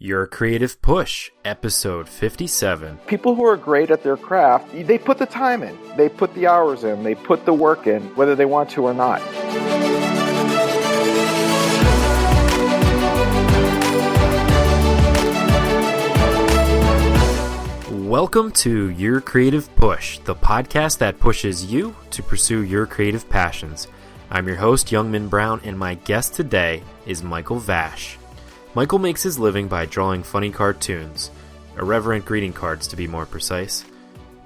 Your Creative Push, episode 57. People who are great at their craft, they put the time in, they put the hours in, they put the work in, whether they want to or not. Welcome to Your Creative Push, the podcast that pushes you to pursue your creative passions. I'm your host, Youngmin Brown, and my guest today is Michael Vash. Michael makes his living by drawing funny cartoons, irreverent greeting cards to be more precise.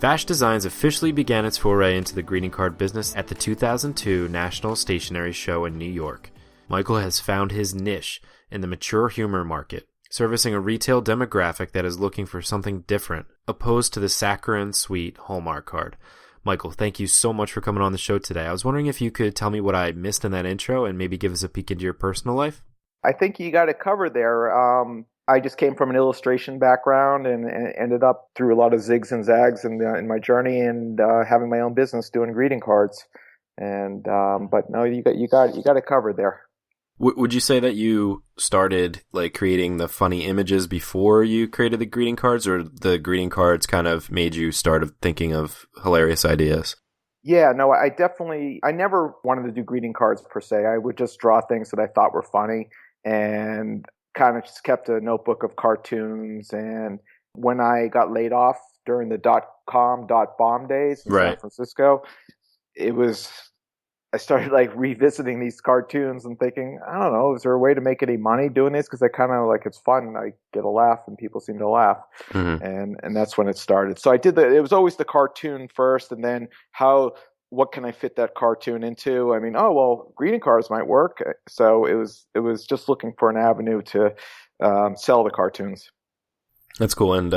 Vash Designs officially began its foray into the greeting card business at the 2002 National Stationery Show in New York. Michael has found his niche in the mature humor market, servicing a retail demographic that is looking for something different, opposed to the saccharine sweet Hallmark Card. Michael, thank you so much for coming on the show today. I was wondering if you could tell me what I missed in that intro and maybe give us a peek into your personal life. I think you got it covered there. I just came from an illustration background and ended up through a lot of zigs and zags in my journey and having my own business doing greeting cards. And but no, you got it covered there. Would you say that you started like creating the funny images before you created the greeting cards, or the greeting cards kind of made you start thinking of hilarious ideas? Yeah, no, I never wanted to do greeting cards per se. I would just draw things that I thought were funny and kind of just kept a notebook of cartoons. And when I got laid off during the .com.bomb days in San Francisco, I started like revisiting these cartoons and thinking, I don't know, is there a way to make any money doing this? Because I kind of like, it's fun. I get a laugh and people seem to laugh. Mm-hmm. And that's when it started. So I did it was always the cartoon first, and then what can I fit that cartoon into? I mean, greeting cards might work. So it was just looking for an avenue to sell the cartoons. That's cool. And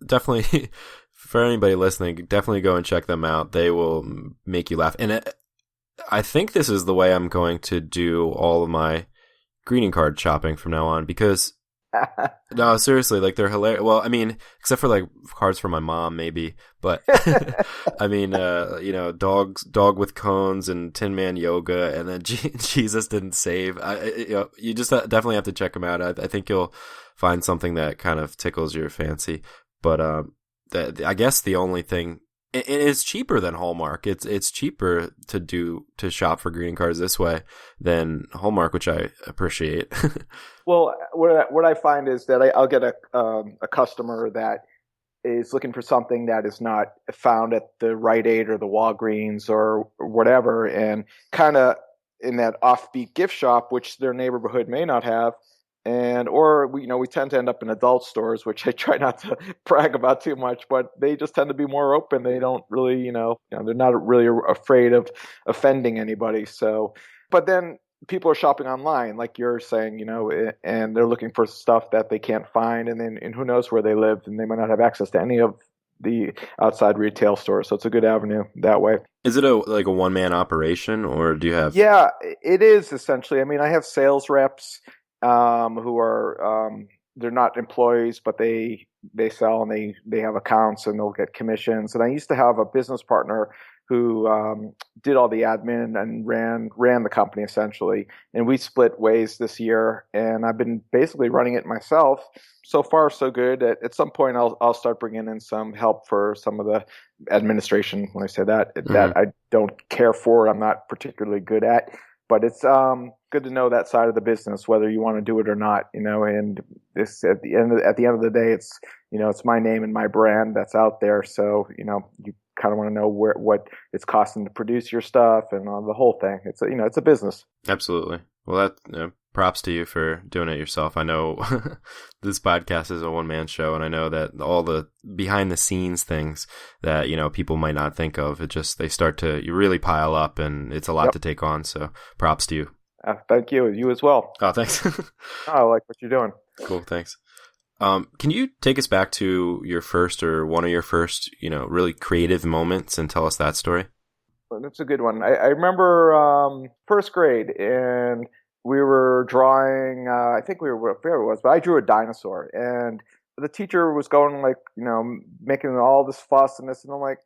definitely for anybody listening, definitely go and check them out. They will make you laugh. And I think this is the way I'm going to do all of my greeting card shopping from now on, because no, seriously, like they're hilarious. Well, I mean, except for like cards for my mom, maybe, but I mean, dog with cones and Tin Man yoga, and then Jesus didn't save. You just definitely have to check them out. I think you'll find something that kind of tickles your fancy. But I guess the only thing. It is cheaper than Hallmark. It's cheaper to shop for greeting cards this way than Hallmark, which I appreciate. Well, what I find is that I'll get a customer that is looking for something that is not found at the Rite Aid or the Walgreens or whatever, and kind of in that offbeat gift shop, which their neighborhood may not have. Or we tend to end up in adult stores, which I try not to brag about too much, but they just tend to be more open. They don't really, they're not really afraid of offending anybody. So, but then people are shopping online, like you're saying, and they're looking for stuff that they can't find, and who knows where they live, and they might not have access to any of the outside retail stores. So it's a good avenue that way. Is it like a one-man operation, or do you have? Yeah, it is essentially. I mean, I have sales reps who are they're not employees, but they sell and they have accounts and they'll get commissions. And I used to have a business partner who did all the admin and ran the company essentially. And we split ways this year, and I've been basically running it myself. So far, so good. At some point, I'll start bringing in some help for some of the administration. When I say that, that I don't care for, I'm not particularly good at. But it's good to know that side of the business, whether you want to do it or not, and this at the end of the day, it's it's my name and my brand that's out there. So you kind of want to know what it's costing to produce your stuff and the whole thing. It's it's a business. Absolutely. Well, props to you for doing it yourself. I know this podcast is a one-man show, and I know that all the behind-the-scenes things that, people might not think of, they start to really pile up, and it's a lot to take on, so props to you. Thank you. You as well. Oh, thanks. I like what you're doing. Cool, thanks. Can you take us back to your first or one of your first, really creative moments and tell us that story? Well, that's a good one. I remember first grade, and we were drawing, I forget what it was, but I drew a dinosaur, and the teacher was going like, making all this fuss and this, and I'm like,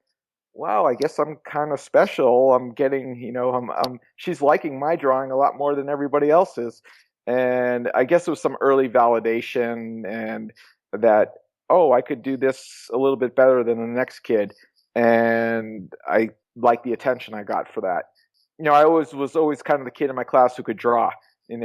wow, I guess I'm kind of special. I'm getting, she's liking my drawing a lot more than everybody else's. And I guess it was some early validation and that, oh, I could do this a little bit better than the next kid. And I liked the attention I got for that. I was always kind of the kid in my class who could draw. And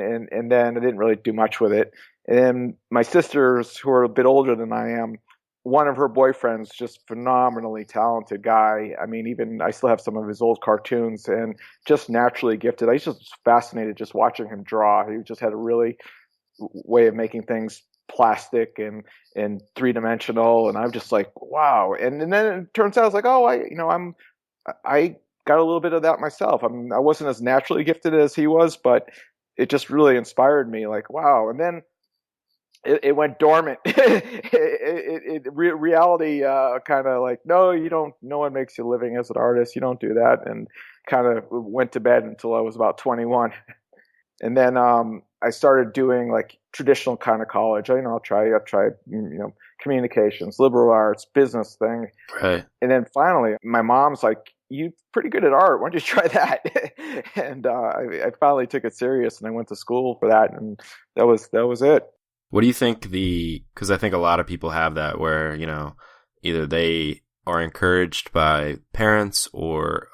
then I didn't really do much with it. And my sisters, who are a bit older than I am, one of her boyfriends, just phenomenally talented guy. I mean, even I still have some of his old cartoons, and just naturally gifted. I was just fascinated just watching him draw. He just had a really way of making things plastic and three dimensional, and I'm just like, wow. And then it turns out I was like, oh, I got a little bit of that myself. I wasn't as naturally gifted as he was, but it just really inspired me. Like, wow. And then it went dormant. Reality kind of like, no, you don't. No one makes you a living as an artist. You don't do that, and kind of went to bed until I was about 21. And then I started doing like traditional kind of college. I'll try communications, liberal arts, business thing. Right. And then finally, my mom's like, "You pretty good at art. Why don't you try that?" And I finally took it serious, and I went to school for that, and that was it. What do you think because I think a lot of people have that where, either they are encouraged by parents or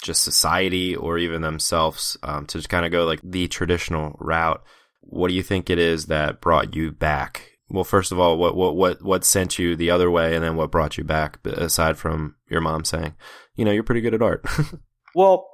just society or even themselves to just kind of go like the traditional route. What do you think it is that brought you back? Well, first of all, what sent you the other way, and then what brought you back aside from your mom saying, you're pretty good at art? Well,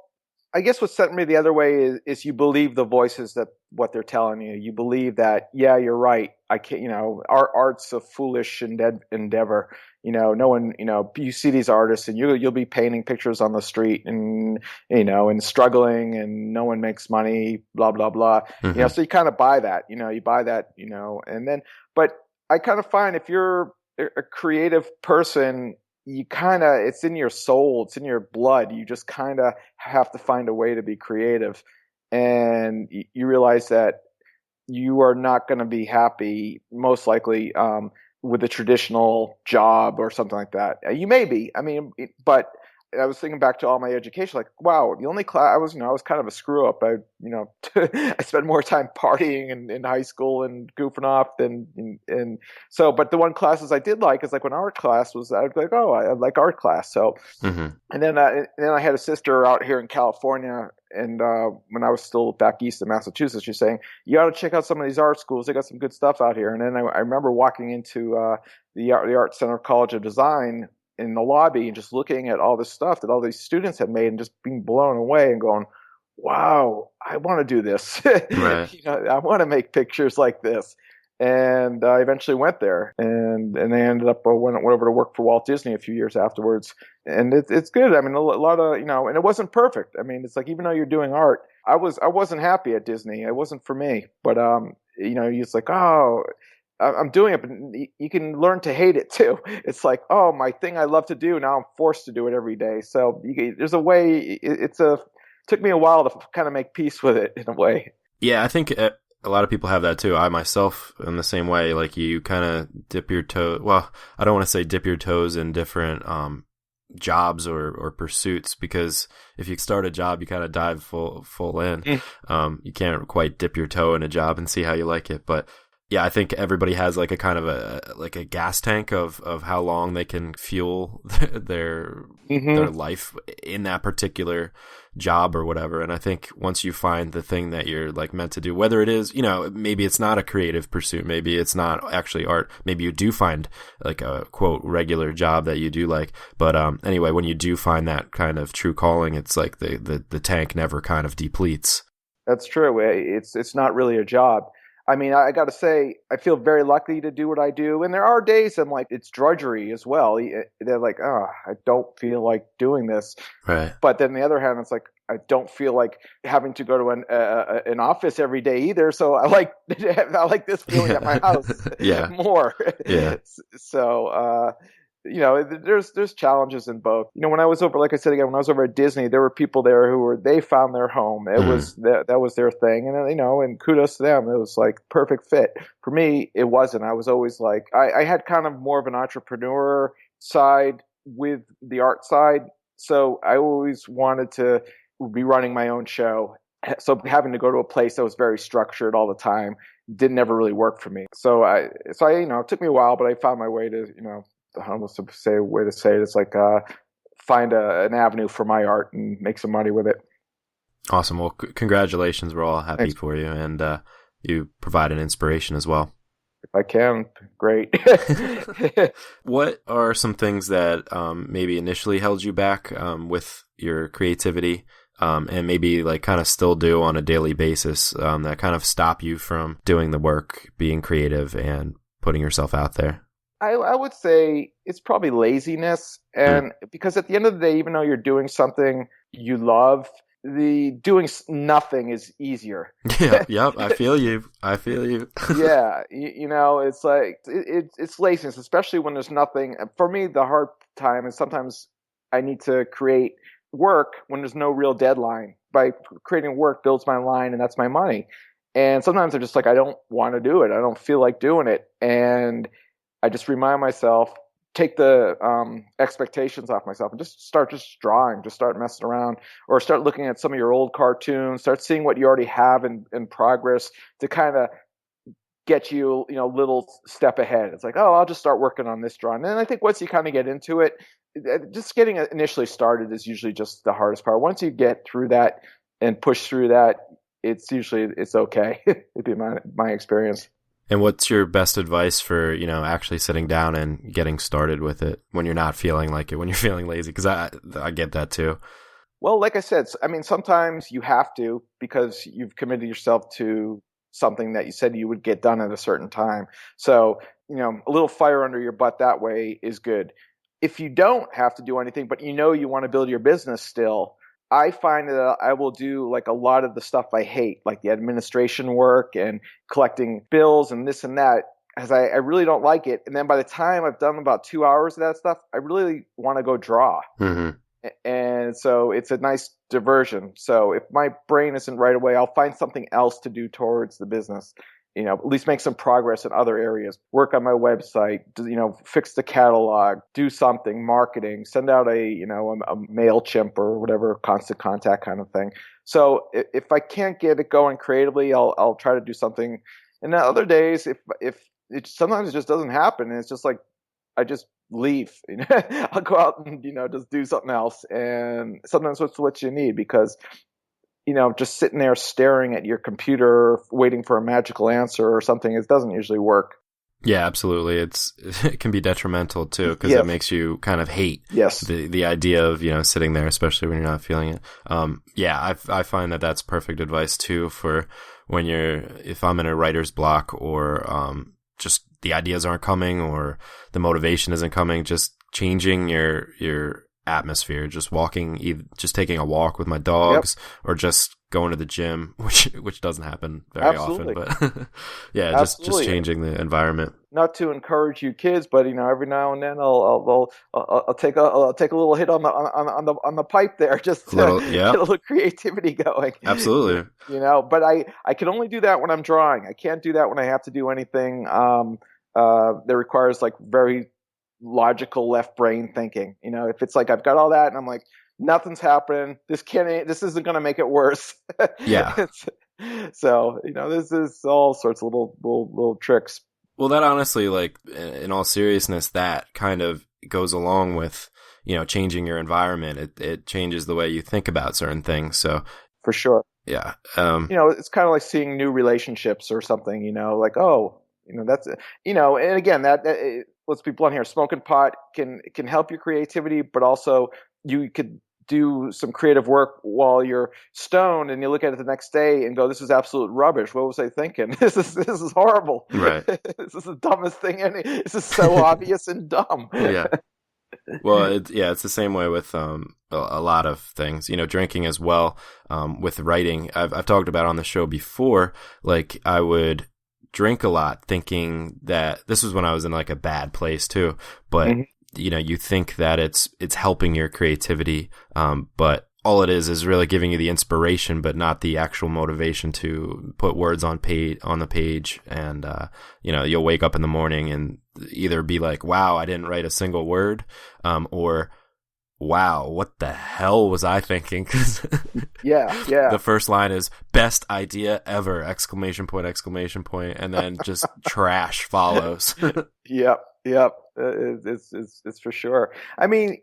I guess what sent me the other way is you believe the voices that what they're telling you. You believe that, yeah, you're right. I can't, art's a foolish endeavor. No one, you see these artists and you'll be painting pictures on the street and, and struggling and no one makes money, blah, blah, blah. Mm-hmm. So you kind of buy that, you buy that, and then, but I kind of find if you're a creative person, you kind of, it's in your soul, it's in your blood. You just kind of have to find a way to be creative. And you realize that you are not going to be happy, most likely, with a traditional job or something like that. You may be, but I was thinking back to all my education, like, wow, the only class I was kind of a screw up. I spent more time partying in high school and goofing off but the one classes I did like is like when art class was, I was like, oh, I like art class. So, mm-hmm. and then I had a sister out here in California. And when I was still back east in Massachusetts, she's saying, you ought to check out some of these art schools. They got some good stuff out here. And then I remember walking into the Art Center College of Design in the lobby and just looking at all this stuff that all these students had made and just being blown away and going, wow, I want to do this. Right. I want to make pictures like this. And I eventually went there, and I ended up went over to work for Walt Disney a few years afterwards. And it's good. A lot of and it wasn't perfect. It's like even though you're doing art, I wasn't happy at Disney. It wasn't for me. But it's like, oh, I'm doing it, but you can learn to hate it too. It's like, oh, my thing I love to do, now I'm forced to do it every day. So there's a way. It took me a while to kind of make peace with it in a way. Yeah, I think a lot of people have that too. I myself am the same way. Like you kind of dip your toe. Well, I don't want to say dip your toes in different jobs or pursuits, because if you start a job, you kind of dive full in. You can't quite dip your toe in a job and see how you like it, but. Yeah, I think everybody has like a kind of a gas tank of how long they can fuel their life in that particular job or whatever. And I think once you find the thing that you're like meant to do, whether it is, maybe it's not a creative pursuit, maybe it's not actually art, maybe you do find like a quote regular job that you do like. But anyway, when you do find that kind of true calling, it's like the tank never kind of depletes. That's true. It's not really a job. I got to say, I feel very lucky to do what I do. And there are days I'm like, it's drudgery as well. They're like, oh, I don't feel like doing this. Right. But then on the other hand, it's like, I don't feel like having to go to an office every day either. So I like this feeling at my house more. Yeah. So, there's challenges in both. When I was over, like I said again, when I was over at Disney, there were people there they found their home. It was that was their thing, and and kudos to them. It was like perfect fit. For me, it wasn't. I was always like, I had kind of more of an entrepreneur side with the art side, so I always wanted to be running my own show. So having to go to a place that was very structured all the time didn't ever really work for me. So I it took me a while, but I found my way to, I don't know to say a way to say it. It's like find an avenue for my art and make some money with it. Awesome. Well, congratulations. We're all happy Thanks. for you, and you provide an inspiration as well. If I can, great. What are some things that maybe initially held you back with your creativity, and maybe like kind of still do on a daily basis, that kind of stop you from doing the work, being creative, and putting yourself out there? I would say it's probably laziness, and because at the end of the day, even though you're doing something you love, the doing nothing is easier. Yeah, yep. I feel you. Yeah, it's like it's laziness, especially when there's nothing. For me, the hard time is sometimes I need to create work when there's no real deadline. By creating work builds my line, and that's my money. And sometimes I'm just like, I don't want to do it. I don't feel like doing it, and I just remind myself, take the expectations off myself, and just start drawing, just start messing around, or start looking at some of your old cartoons, start seeing what you already have in progress to kind of get you, a little step ahead. It's like, oh, I'll just start working on this drawing. And I think once you kind of get into it, just getting it initially started is usually just the hardest part. Once you get through that and push through that, it's okay. It'd be my experience. And what's your best advice for, actually sitting down and getting started with it when you're not feeling like it, when you're feeling lazy? Because I get that too. Well, like I said, I mean, sometimes you have to because you've committed yourself to something that you said you would get done at a certain time. So, a little fire under your butt that way is good. If you don't have to do anything, but you want to build your business still, I find that I will do like a lot of the stuff I hate, like the administration work and collecting bills and this and that, as I really don't like it. And then by the time I've done about 2 hours of that stuff, I really want to go draw. Mm-hmm. And so it's a nice diversion. So if my brain isn't right away, I'll find something else to do towards the business. At least make some progress in other areas, work on my website, fix the catalog, do something, marketing, send out a MailChimp or whatever, constant contact kind of thing. So if I can't get it going creatively, I'll try to do something. And then other days, if it sometimes it just doesn't happen, and it's just like, I just leave, I'll go out and, just do something else. And sometimes that's what you need, because just sitting there staring at your computer, waiting for a magical answer or something, it doesn't usually work. Yeah, absolutely. It can be detrimental too, because it makes you kind of hate the idea of, sitting there, especially when you're not feeling it. I find that that's perfect advice too for when if I'm in a writer's block, or just the ideas aren't coming or the motivation isn't coming, just changing your atmosphere, just taking a walk with my dogs, or just going to the gym, which doesn't happen very often, but yeah, just changing the environment. Not to encourage you kids, but every now and then I'll take a little hit on the pipe there, just to get a little creativity going. Absolutely. But I can only do that when I'm drawing. I can't do that when I have to do anything that requires like very logical left brain thinking. If it's like I've got all that and I'm like, nothing's happening, this isn't going to make it worse. Yeah. So this is all sorts of little tricks. Well, that honestly, like, in all seriousness, that kind of goes along with changing your environment. It changes the way you think about certain things. So for sure. Yeah. It's kind of like seeing new relationships or something. Like, oh, that's and again, that let's be blunt here. Smoking pot can help your creativity, but also you could do some creative work while you're stoned, and you look at it the next day and go, "This is absolute rubbish. What was I thinking? This is horrible. Right. This is the dumbest thing. This is so obvious and dumb." Yeah. Well, it's the same way with a lot of things. Drinking as well. With writing, I've talked about on the show before. Like, I would drink a lot, thinking that this was when I was in like a bad place too. But you think that it's helping your creativity, but all it is really giving you the inspiration, but not the actual motivation to put words on the page. And you'll wake up in the morning and either be like, "Wow, I didn't write a single word," or wow, what the hell was I thinking? 'Cause Yeah. the first line is best idea ever, exclamation point, and then just trash follows. Yep. It's for sure. I mean,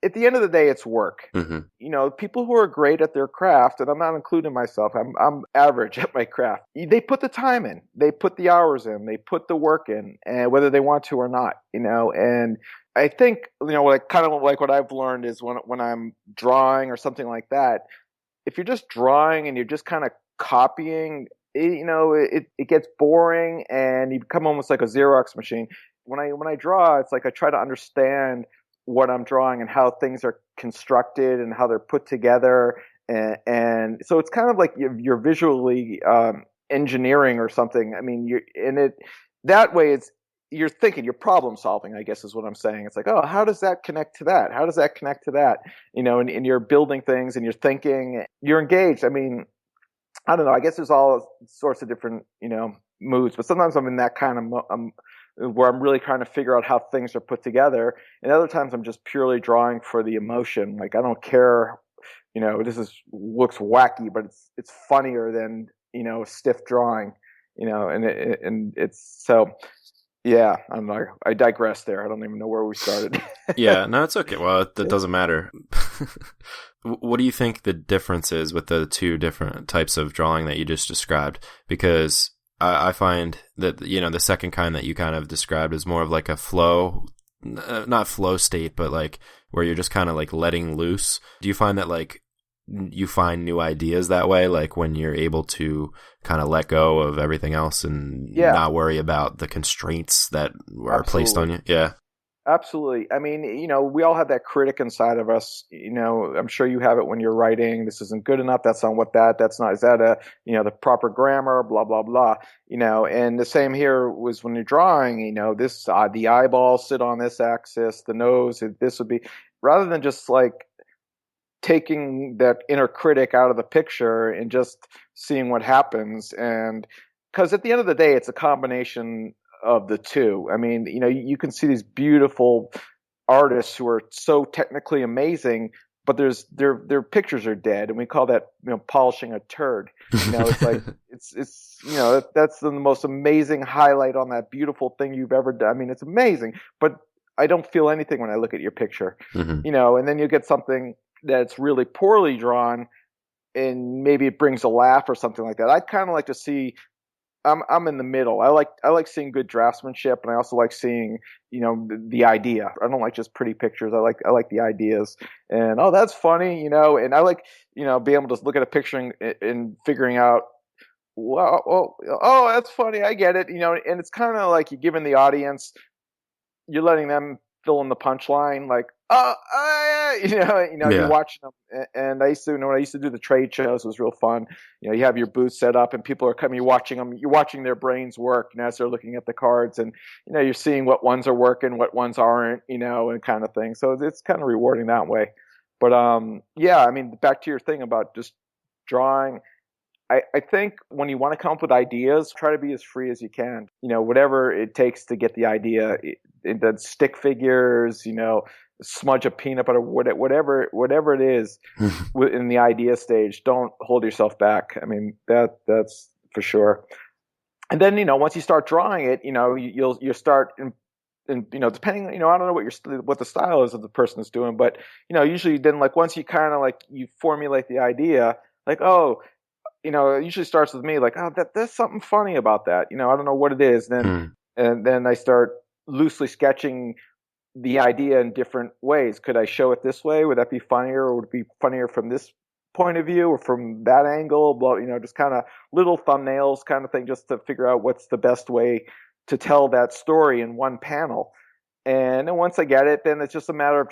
at the end of the day, it's work. Mm-hmm. People who are great at their craft, and I'm not including myself, I'm average at my craft. They put the time in, they put the hours in, they put the work in, and whether they want to or not, and I think, like kind of like what I've learned is when I'm drawing or something like that, if you're just drawing and you're just kind of copying, it gets boring and you become almost like a Xerox machine. When I draw, it's like I try to understand what I'm drawing and how things are constructed and how they're put together, and so it's kind of like you're visually engineering or something. I mean, that way you're thinking, you're problem solving, I guess is what I'm saying. It's like, oh, how does that connect to that? How does that connect to that? And you're building things and you're thinking, you're engaged. I mean, I don't know. I guess there's all sorts of different, moods, but sometimes I'm in that kind of where I'm really trying to figure out how things are put together. And other times I'm just purely drawing for the emotion. Like I don't care, looks wacky, but it's funnier than, stiff drawing, and it's so, yeah, I don't know. I digress there. I don't even know where we started. Yeah, no, it's okay. Well, it doesn't matter. What do you think the difference is with the two different types of drawing that you just described? Because I find that, the second kind that you kind of described is more of like a flow, not flow state, but like where you're just kind of like letting loose. Do you find that like you find new ideas that way, like when you're able to kind of let go of everything else and not worry about the constraints that are placed on you? Yeah. Absolutely. I mean, we all have that critic inside of us. I'm sure you have it when you're writing. This isn't good enough. That's not that's not, is that the proper grammar, blah, blah, blah, and the same here was when you're drawing, this, the eyeballs sit on this axis, the nose, this would be, rather than just like taking that inner critic out of the picture and just seeing what happens. And because at the end of the day, it's a combination of the two. I mean, you can see these beautiful artists who are so technically amazing, but their pictures are dead, and we call that polishing a turd. It's like it's that's the most amazing highlight on that beautiful thing you've ever done. I mean, it's amazing, but I don't feel anything when I look at your picture. Mm-hmm. And then you get something that's really poorly drawn, and maybe it brings a laugh or something like that. I'd kind of like to see. I'm in the middle. I like seeing good draftsmanship, and I also like seeing the idea. I don't like just pretty pictures. I like the ideas, and that's funny, and I like being able to look at a picture and figuring out, wow, that's funny. I get it, and it's kind of like you're giving the audience, you're letting them fill in the punchline, like, you're watching them. And I used to, when I used to do the trade shows, it was real fun. You have your booth set up and people are coming, you're watching them, you're watching their brains work, as they're looking at the cards, and, you're seeing what ones are working, what ones aren't, and kind of thing. So it's kind of rewarding that way. But, I mean, back to your thing about just drawing, I think when you want to come up with ideas, try to be as free as you can. Whatever it takes to get the idea, the stick figures, smudge a peanut butter, whatever it is in the idea stage. Don't hold yourself back. I mean, that's for sure. And then once you start drawing it, you'll start. And depending, I don't know what the style is of the person that's doing, but usually then like once you kind of like you formulate the idea, like it usually starts with me like, there's something funny about that. I don't know what it is. And then I start loosely sketching the idea in different ways. Could I show it this way? Would that be funnier, or would it be funnier from this point of view or from that angle? Blah, just kind of little thumbnails kind of thing, just to figure out what's the best way to tell that story in one panel. And then once I get it, then it's just a matter of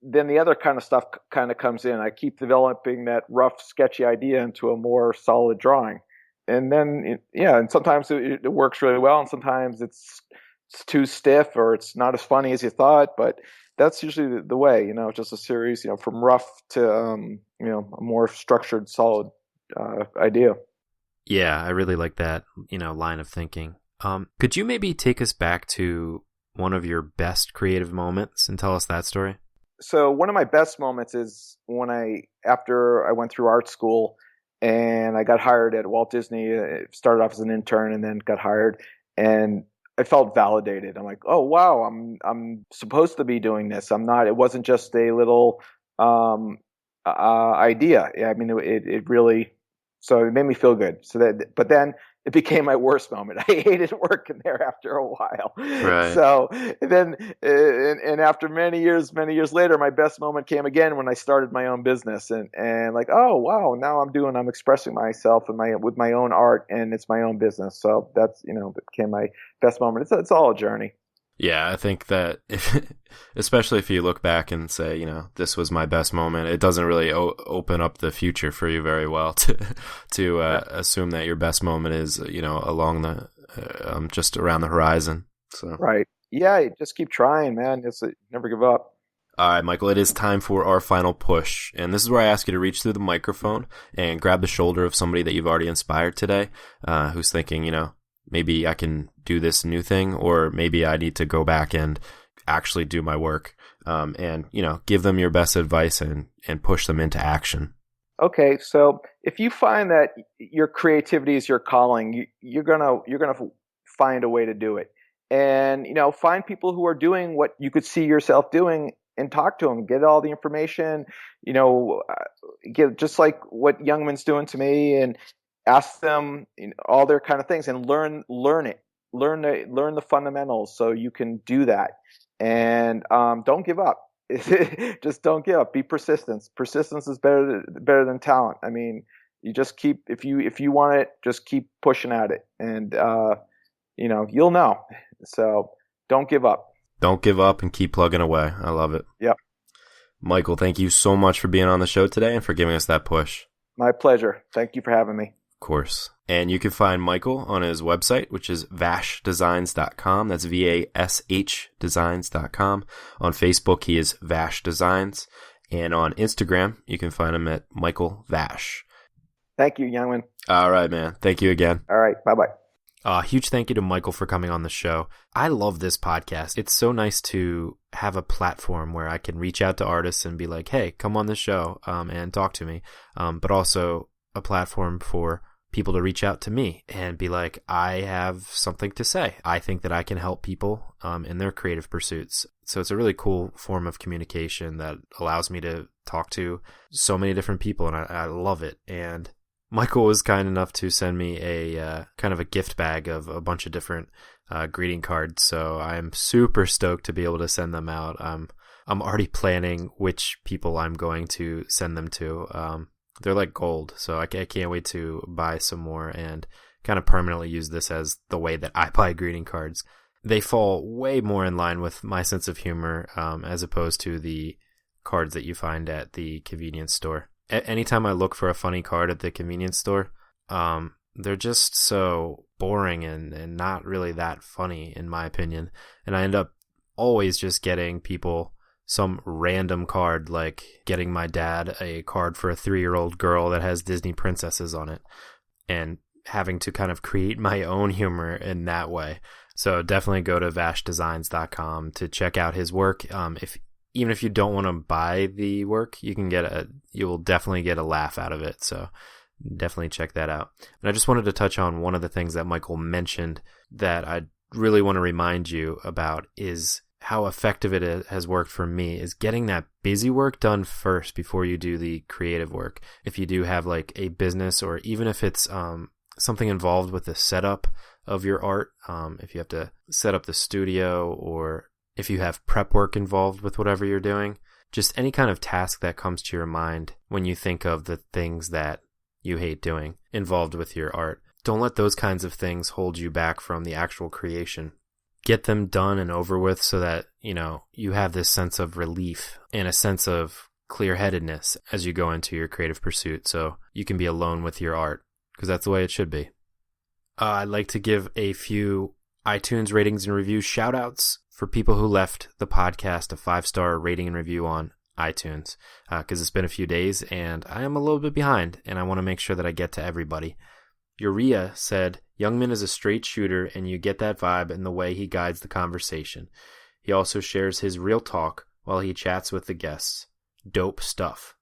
then the other kind of stuff kind of comes in. I keep developing that rough, sketchy idea into a more solid drawing. And then, and sometimes it works really well, and sometimes it's too stiff or it's not as funny as you thought. But that's usually the way, just a series, from rough to, a more structured, solid idea. Yeah, I really like that, line of thinking. Could you maybe take us back to one of your best creative moments and tell us that story? So one of my best moments is when after I went through art school and I got hired at Walt Disney. Started off as an intern and then got hired, and I felt validated. I'm like, oh wow, I'm supposed to be doing this. I'm not. It wasn't just a little um, idea. Yeah, I mean, it really. So it made me feel good. But then it became my worst moment. I hated working there after a while. Right. So then, and after many years later, my best moment came again when I started my own business, and like, oh wow, now I'm expressing myself with my own art, and it's my own business. So that's, it became my best moment. It's all a journey. Yeah, I think that especially if you look back and say, this was my best moment, it doesn't really open up the future for you very well to assume that your best moment is, along the just around the horizon. So right, yeah, just keep trying, man. Never give up. All right, Michael, it is time for our final push. And this is where I ask you to reach through the microphone and grab the shoulder of somebody that you've already inspired today, who's thinking, maybe I can do this new thing, or maybe I need to go back and actually do my work, and, give them your best advice and push them into action. Okay. So if you find that your creativity is your calling, you're going to find a way to do it, and, find people who are doing what you could see yourself doing and talk to them, get all the information, get just like what Youngman's doing to me, and ask them all their kind of things, and learn the fundamentals so you can do that. And don't give up. Just don't give up. Be persistent. Persistence is better than talent. I mean, you just keep, if you want it, just keep pushing at it, and you'll know. So don't give up. Don't give up and keep plugging away. I love it. Yep. Michael, thank you so much for being on the show today and for giving us that push. My pleasure. Thank you for having me. Of course. And you can find Michael on his website, which is vashdesigns.com. That's VASH designs.com. On Facebook, he is Vash Designs. And on Instagram, you can find him at Michael Vash. Thank you, Youngman. All right, man. Thank you again. All right. Bye-bye. Huge thank you to Michael for coming on the show. I love this podcast. It's so nice to have a platform where I can reach out to artists and be like, hey, come on the show and talk to me. But also a platform for people to reach out to me and be like, I have something to say. I think that I can help people in their creative pursuits. So it's a really cool form of communication that allows me to talk to so many different people, and I love it. And Michael was kind enough to send me a kind of a gift bag of a bunch of different greeting cards. So I'm super stoked to be able to send them out. I'm already planning which people I'm going to send them to. They're like gold, so I can't wait to buy some more and kind of permanently use this as the way that I buy greeting cards. They fall way more in line with my sense of humor as opposed to the cards that you find at the convenience store. Anytime I look for a funny card at the convenience store, they're just so boring and not really that funny, in my opinion. And I end up always just getting people some random card, like getting my dad a card for a 3-year-old girl that has Disney princesses on it, and having to kind of create my own humor in that way. So definitely go to vashdesigns.com to check out his work. Even if you don't want to buy the work, you will definitely get a laugh out of it. So definitely check that out. And I just wanted to touch on one of the things that Michael mentioned that I really want to remind you about is how effective it has worked for me is getting that busy work done first before you do the creative work. If you do have like a business, or even if it's something involved with the setup of your art, if you have to set up the studio, or if you have prep work involved with whatever you're doing, just any kind of task that comes to your mind when you think of the things that you hate doing involved with your art. Don't let those kinds of things hold you back from the actual creation. Get them done and over with so that, you have this sense of relief and a sense of clear-headedness as you go into your creative pursuit, so you can be alone with your art, because that's the way it should be. I'd like to give a few iTunes ratings and review shout-outs for people who left the podcast a 5-star rating and review on iTunes, because it's been a few days and I am a little bit behind, and I want to make sure that I get to everybody. Urea said, Youngman is a straight shooter, and you get that vibe in the way he guides the conversation. He also shares his real talk while he chats with the guests. Dope stuff.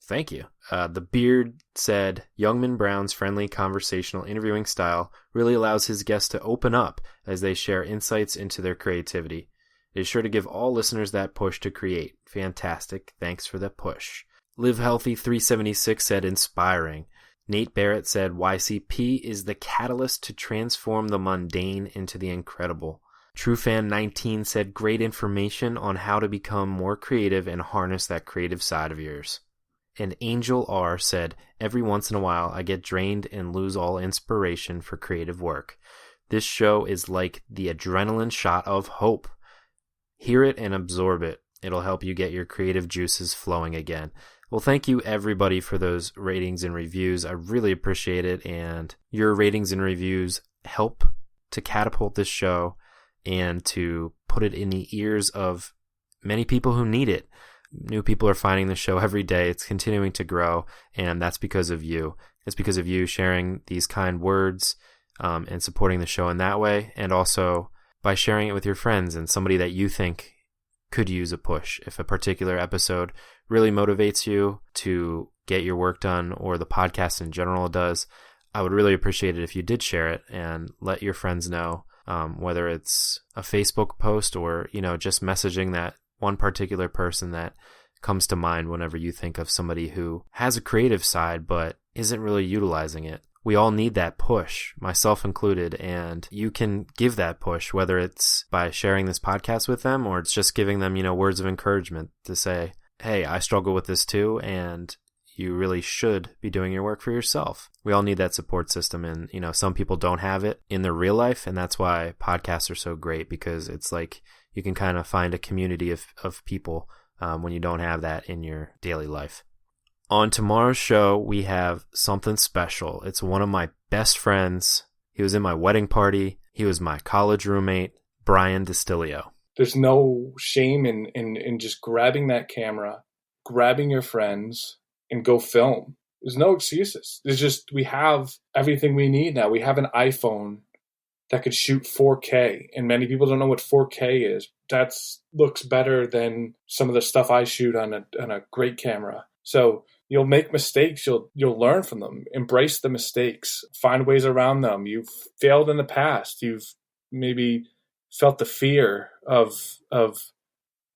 Thank you. The Beard said, Youngman Brown's friendly conversational interviewing style really allows his guests to open up as they share insights into their creativity. It is sure to give all listeners that push to create. Fantastic. Thanks for the push. Live Healthy 376 said, inspiring. Nate Barrett said, YCP is the catalyst to transform the mundane into the incredible. TrueFan19 said, great information on how to become more creative and harness that creative side of yours. And Angel R said, every once in a while I get drained and lose all inspiration for creative work. This show is like the adrenaline shot of hope. Hear it and absorb it. It'll help you get your creative juices flowing again. Well, thank you everybody for those ratings and reviews. I really appreciate it. And your ratings and reviews help to catapult this show and to put it in the ears of many people who need it. New people are finding the show every day. It's continuing to grow, and that's because of you. It's because of you sharing these kind words and supporting the show in that way, and also by sharing it with your friends and somebody that you think could use a push. If a particular episode really motivates you to get your work done, or the podcast in general does, I would really appreciate it if you did share it and let your friends know, whether it's a Facebook post or, just messaging that one particular person that comes to mind whenever you think of somebody who has a creative side but isn't really utilizing it. We all need that push, myself included, and you can give that push, whether it's by sharing this podcast with them or it's just giving them, words of encouragement to say, hey, I struggle with this too, and you really should be doing your work for yourself. We all need that support system, and, some people don't have it in their real life, and that's why podcasts are so great, because it's like you can kind of find a community of people when you don't have that in your daily life. On tomorrow's show, we have something special. It's one of my best friends. He was in my wedding party. He was my college roommate, Brian Distilio. There's no shame in just grabbing that camera, grabbing your friends, and go film. There's no excuses. There's just, we have everything we need now. We have an iPhone that could shoot 4K, and many people don't know what 4K is. That looks better than some of the stuff I shoot on a great camera. So you'll make mistakes. You'll learn from them. Embrace the mistakes. Find ways around them. You've failed in the past. You've maybe felt the fear of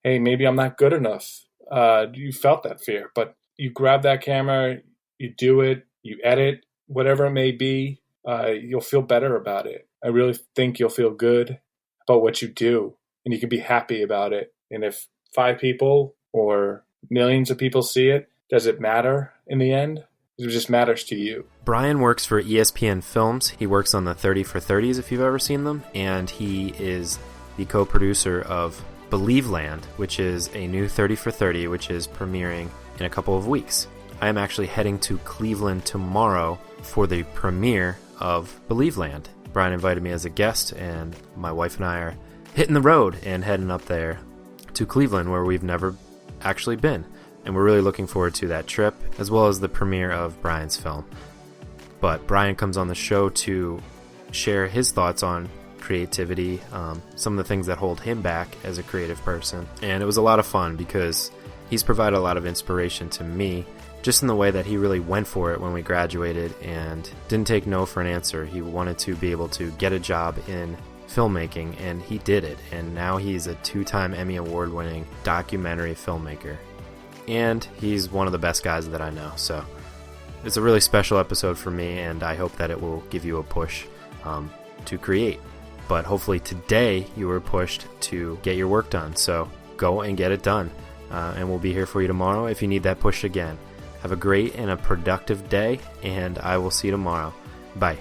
hey, maybe I'm not good enough. You felt that fear, but you grab that camera, you do it, you edit, whatever it may be. You'll feel better about it. I really think you'll feel good about what you do, and you can be happy about it. And if 5 people or millions of people see it, does it matter in the end? It just matters to you. Brian works for ESPN Films. He works on the 30 for 30s, if you've ever seen them, and he is the co-producer of Believeland, which is a new 30 for 30, which is premiering in a couple of weeks. I am actually heading to Cleveland tomorrow for the premiere of Believeland. Brian invited me as a guest, and my wife and I are hitting the road and heading up there to Cleveland, where we've never actually been. And we're really looking forward to that trip, as well as the premiere of Brian's film. But Brian comes on the show to share his thoughts on creativity, some of the things that hold him back as a creative person. And it was a lot of fun because he's provided a lot of inspiration to me, just in the way that he really went for it when we graduated and didn't take no for an answer. He wanted to be able to get a job in filmmaking, and he did it. And now he's a 2-time Emmy Award-winning documentary filmmaker. And he's one of the best guys that I know. So it's a really special episode for me, and I hope that it will give you a push to create. But hopefully today you were pushed to get your work done. So go and get it done. And we'll be here for you tomorrow if you need that push again. Have a great and a productive day, and I will see you tomorrow. Bye.